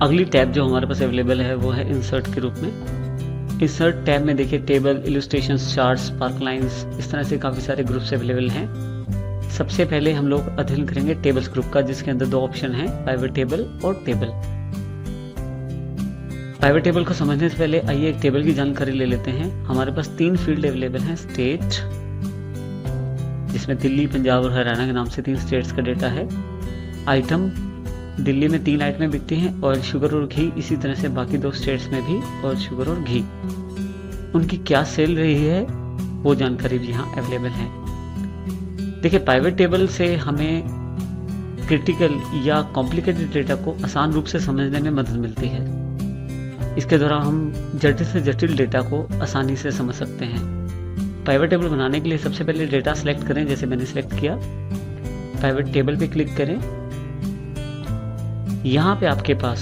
अगली टैब जो हमारे पास अवेलेबल है वो है इंसर्ट के रूप में। इंसर्ट टैब में देखिए table, illustrations, charts, spark lines, इस तरह से काफ़ी सारे ग्रुप्स अवेलेबल हैं। सबसे पहले हम लोग अध्ययन करेंगे टेबल्स ग्रुप का, जिसके अंदर दो ऑप्शन हैं, पाइवट टेबल और टेबल। पाइवट टेबल को समझने से पहले आइए एक टेबल की जानकारी ले लेते हैं। हमारे पास 3 फील्ड अवेलेबल हैं। स्टेट, जिसमें दिल्ली, पंजाब और हरियाणा के नाम से 3 स्टेट्स का डेटा है। आइटम, दिल्ली में 3 आइटमें बिकती हैं, ऑयल, शुगर और घी। इसी तरह से बाकी 2 स्टेट्स में भी ऑयल, शुगर और घी। उनकी क्या सेल रही है वो जानकारी भी यहाँ अवेलेबल है। देखिए, पाइवट टेबल से हमें क्रिटिकल या कॉम्प्लिकेटेड डेटा को आसान रूप से समझने में मदद मिलती है। इसके द्वारा हम जटिल से जटिल डेटा को आसानी से समझ सकते हैं। पाइवट टेबल बनाने के लिए सबसे पहले डेटा सेलेक्ट करें, जैसे मैंने सेलेक्ट किया। पाइवट टेबल पे क्लिक करें। यहाँ पे आपके पास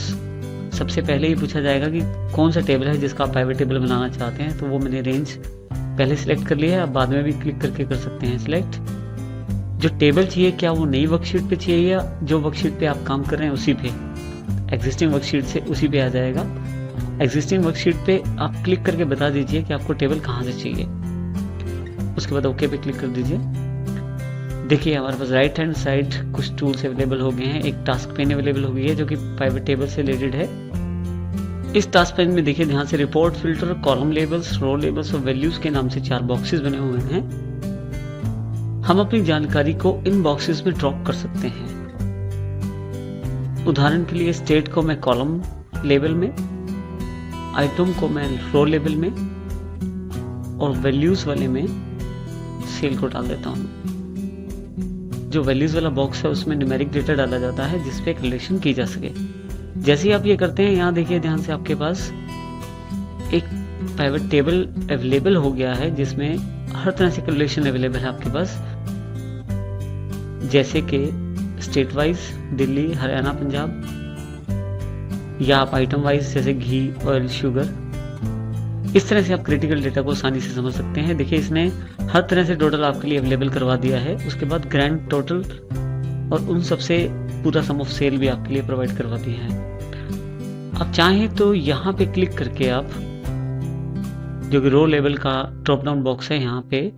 सबसे पहले ही पूछा जाएगा कि कौन सा टेबल है जिसका आप पाइवट टेबल बनाना चाहते हैं। तो वो मैंने रेंज पहले सिलेक्ट कर लिया है, आप बाद में भी क्लिक करके कर सकते हैं सिलेक्ट। जो टेबल चाहिए, क्या वो नई वर्कशीट पे चाहिए या जो वर्कशीट पे आप काम कर रहे हैं उसी पे, एग्जिस्टिंग वर्कशीट से उसी पे आ जाएगा। एग्जिस्टिंग वर्कशीट पे आप क्लिक करके बता दीजिए कि आपको टेबल कहाँ से चाहिए। उसके बाद ओके पे क्लिक कर दीजिए। देखिए, हमारे पास राइट हैंड साइड कुछ टूल्स अवेलेबल हो गए हैं। एक टास्क पेन अवेलेबल हो गई है जो कि पाइवट टेबल से रिलेटेड है। इस टास्क पेन में देखिए ध्यान से रिपोर्ट फिल्टर, कॉलम लेबल्स, रो लेबल्स और वैल्यूज के नाम से 4 बॉक्सेस बने हुए हैं। हम अपनी जानकारी को इन बॉक्सेस में ड्रॉप कर सकते हैं। उदाहरण के लिए स्टेट को मैं कॉलम लेबल में, आइटम को मैं रो लेबल में और वैल्यूज वाले में सेल को डाल देता हूँ। जो वैल्यूज वाला बॉक्स है उसमें न्यूमेरिक डेटा डाला जाता है जिसपे एक रिलेशन की जा सके। जैसे ही आप ये करते हैं, यहाँ देखिए ध्यान से आपके पास एक पाइवट टेबल अवेलेबल हो गया है जिसमें हर तरह से रिलेशन अवेलेबल है आपके पास, जैसे कि स्टेट वाइज दिल्ली, हरियाणा, पंजाब, या आप आइटम वाइज जैसे घी, ऑयल, शुगर। इस तरह से आप क्रिटिकल डेटा को आसानी से समझ सकते हैं। देखिए, इसने हर तरह से टोटल आपके लिए अवेलेबल करवा दिया है। उसके बाद ग्रैंड टोटल और उन सबसे पूरा सम ऑफ सेल भी आपके लिए प्रोवाइड करवा दिया है। आप चाहें तो यहाँ पे क्लिक करके आप जो कि रो लेवल का ड्रॉप डाउन बॉक्स है, यहाँ पे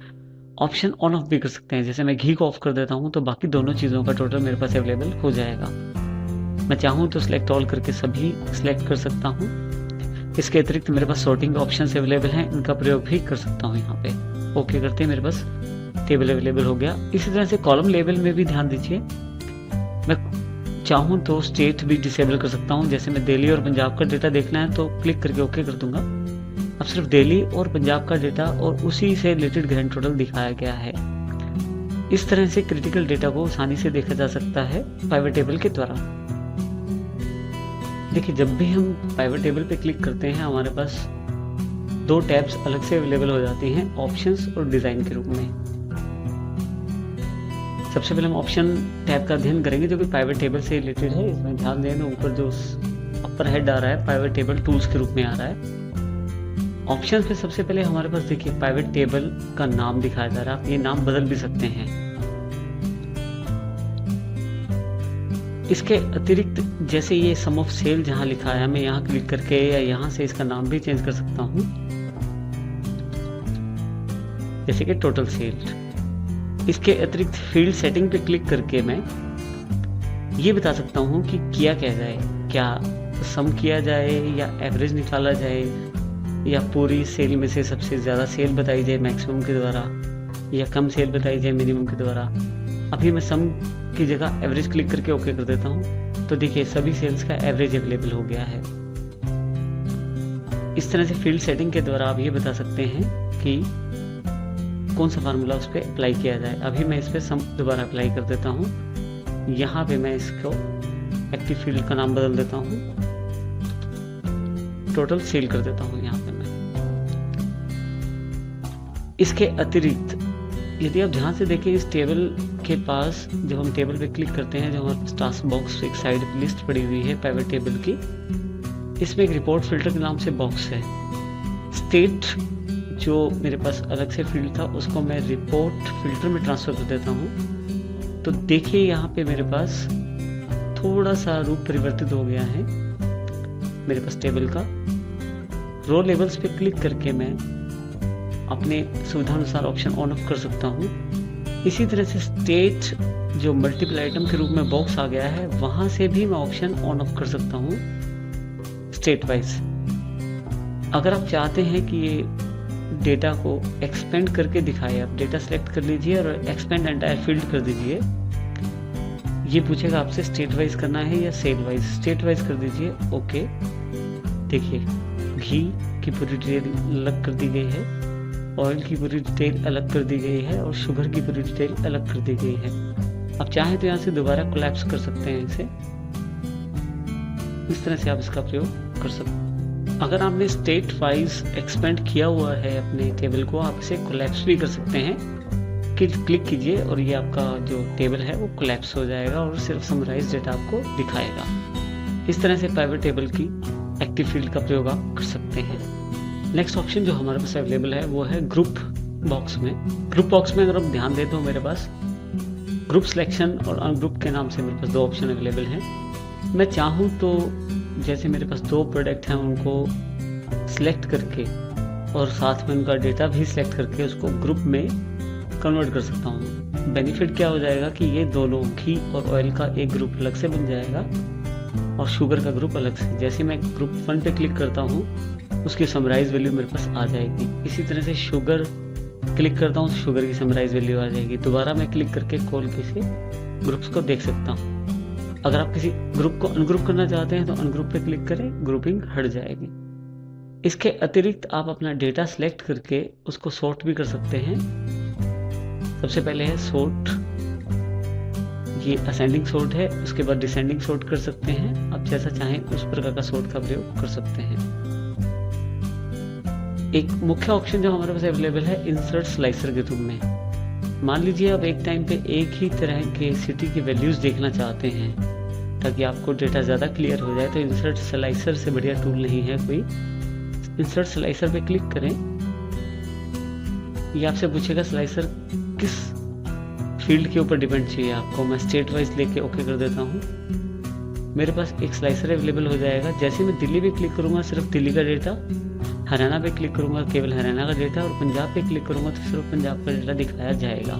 ऑप्शन ऑन ऑफ भी कर सकते हैं। जैसे मैं घी को ऑफ कर देता हूँ तो बाकी दोनों चीज़ों का टोटल मेरे पास अवेलेबल हो जाएगा। मैं चाहूँ तो सिलेक्ट ऑल करके सभी सिलेक्ट कर सकता हूँ। इसके अतिरिक्त मेरे पास सॉर्टिंग ऑप्शंस अवेलेबल हैं, इनका प्रयोग भी कर सकता हूँ। यहाँ पे ओके करते हैं, मेरे पास टेबल अवेलेबल हो गया। इसी तरह से कॉलम लेवल में भी ध्यान दीजिए, मैं चाहूँ तो स्टेट भी डिसेबल कर सकता हूँ। जैसे मैं दिल्ली और पंजाब का डेटा देखना है तो क्लिक करके ओके कर दूंगा। अब सिर्फ दिल्ली और पंजाब का डेटा और उसी से रिलेटेड ग्रैंड टोटल दिखाया गया है। इस तरह से क्रिटिकल डेटा को आसानी से देखा जा सकता है पाइवट टेबल के द्वारा। देखिए, जब भी हम पाइवट टेबल पे क्लिक करते हैं, हमारे पास 2 टैब्स अलग से अवेलेबल हो जाती हैं, ऑप्शंस और डिजाइन के रूप में। सबसे पहले हम ऑप्शन टैब का अध्ययन करेंगे जो कि पाइवट टेबल से रिलेटेड है। इसमें ध्यान दें, ऊपर जो अपर हेड आ रहा है पाइवट टेबल टूल्स के रूप में आ रहा है। ऑप्शंस पे सबसे पहले हमारे पास देखिए पाइवट टेबल का नाम दिखाया जा रहा है। आप ये नाम बदल भी सकते हैं। इसके अतिरिक्त जैसे ये सम ऑफ सेल जहां लिखा है, मैं यहाँ क्लिक करके या यहाँ से इसका नाम भी चेंज कर सकता हूँ, जैसे कि टोटल सेल। इसके अतिरिक्त फील्ड सेटिंग पे क्लिक करके मैं ये बता सकता हूँ कि किया क्या जाए, क्या सम किया जाए या एवरेज निकाला जाए या पूरी सेल में से सबसे ज़्यादा सेल बताई जाए मैक्सिमम के द्वारा या कम सेल बताई जाए मिनिमम के द्वारा। अभी मैं सम की जगह एवरेज क्लिक करके ओके कर देता हूँ तो देखिए सभी सेल्स का एवरेज अवेलेबल हो गया है। इस तरह से फील्ड सेटिंग के द्वारा आप ये बता सकते हैं कि कौन सा फार्मूला उस पर अप्लाई किया जाए। अभी मैं इस पर सम दोबारा अप्लाई कर देता हूँ। यहाँ पे मैं इसको एक्टिव फील्ड का नाम बदल देता हूँ, टोटल सेल कर देता हूँ यहाँ पे मैं। इसके अतिरिक्त यदि आप ध्यान से देखें, इस टेबल के पास जब हम टेबल पे क्लिक करते हैं, जो हमारे टास्क बॉक्स एक साइड पे लिस्ट पड़ी हुई है पाइवट टेबल की, इसमें एक रिपोर्ट फिल्टर के नाम से बॉक्स है। स्टेट जो मेरे पास अलग से फील्ड था उसको मैं रिपोर्ट फिल्टर में ट्रांसफर कर देता हूँ। तो देखिए यहाँ पे मेरे पास थोड़ा सा रूप परिवर्तित हो गया है। मेरे पास टेबल का। रो लेबल्स पे क्लिक करके मैं अपने सुविधानुसार ऑप्शन ऑन ऑफ कर सकता हूँ। इसी तरह से स्टेट जो मल्टीपल आइटम के रूप में बॉक्स आ गया है, वहां से भी मैं ऑप्शन ऑन ऑफ कर सकता हूँ स्टेट वाइज। अगर आप चाहते हैं कि ये डेटा को एक्सपेंड करके दिखाए, आप डेटा सेलेक्ट कर लीजिए और एक्सपेंड एंटायर फील्ड कर दीजिए। ये पूछेगा आपसे स्टेट वाइज करना है या सेल वाइज। स्टेट वाइज कर दीजिए, ओके। देखिए घी की पूरी डिटेल अलग कर दी गई है, ऑयल की पूरी डिटेल अलग कर दी गई है और शुगर की पूरी डिटेल अलग कर दी गई है। आप चाहें तो यहाँ से दोबारा कोलैप्स कर सकते हैं इसे, इस तरह से आप इसका प्रयोग कर सकते हैं। अगर आपने स्टेट वाइज एक्सपेंड किया हुआ है अपने टेबल को, आप इसे कोलैप्स भी कर सकते हैं। क्लिक कीजिए और ये आपका जो टेबल है वो कोलैप्स हो जाएगा और सिर्फ समराइज डेटा आपको दिखाएगा। इस तरह से पाइवट टेबल की एक्टिव फील्ड का प्रयोग आप कर सकते हैं। नेक्स्ट ऑप्शन जो हमारे पास अवेलेबल है वो है ग्रुप बॉक्स में। ग्रुप बॉक्स में अगर आप ध्यान दें तो मेरे पास ग्रुप सिलेक्शन और अनग्रुप के नाम से मेरे पास 2 ऑप्शन अवेलेबल हैं। मैं चाहूँ तो जैसे मेरे पास 2 प्रोडक्ट हैं उनको सिलेक्ट करके और साथ में उनका डेटा भी सिलेक्ट करके उसको ग्रुप में कन्वर्ट कर सकता हूँ। बेनिफिट क्या हो जाएगा कि ये दोनों घी और ऑयल का एक ग्रुप अलग से बन जाएगा और शुगर का ग्रुप अलग से। जैसे मैं ग्रुप 1 पे क्लिक करता हूँ उसकी समराइज वैल्यू मेरे पास आ जाएगी। इसी तरह से शुगर क्लिक करता हूँ, शुगर की समराइज वैल्यू आ जाएगी। दोबारा मैं क्लिक करके खोल के से ग्रुप्स को देख सकता हूँ। अगर आप किसी ग्रुप को अनग्रुप करना चाहते हैं तो अनग्रुप पे क्लिक करें, ग्रुपिंग हट जाएगी। इसके अतिरिक्त आप अपना डेटा सेलेक्ट करके उसको सॉर्ट भी कर सकते हैं। सबसे पहले है सॉर्ट, ये असेंडिंग सॉर्ट है, उसके बाद डिसेंडिंग सॉर्ट कर सकते हैं। आप जैसा चाहें उस प्रकार का सॉर्ट का प्रयोग कर सकते हैं। एक मुख्य ऑप्शन जो हमारे पास अवेलेबल है इंसर्ट स्लाइसर के रूप में। मान लीजिए आप एक टाइम पे एक ही तरह के सिटी की वैल्यूज देखना चाहते हैं ताकि आपको डेटा ज़्यादा क्लियर हो जाए, तो इंसर्ट स्लाइसर से बढ़िया टूल नहीं है कोई। इंसर्ट स्लाइसर पे क्लिक करें, ये आपसे पूछेगा स्लाइसर किस फील्ड के ऊपर डिपेंड चाहिए आपको। मैं स्टेट वाइज लेके ओके कर देता हूँ। मेरे पास एक स्लाइसर अवेलेबल हो जाएगा। जैसे मैं दिल्ली पे क्लिक करूँगा सिर्फ दिल्ली का डेटा, हरियाणा पे क्लिक करूँगा केवल हरियाणा का डेटा और पंजाब पे क्लिक करूँगा तो सिर्फ पंजाब का डेटा दिखाया जाएगा।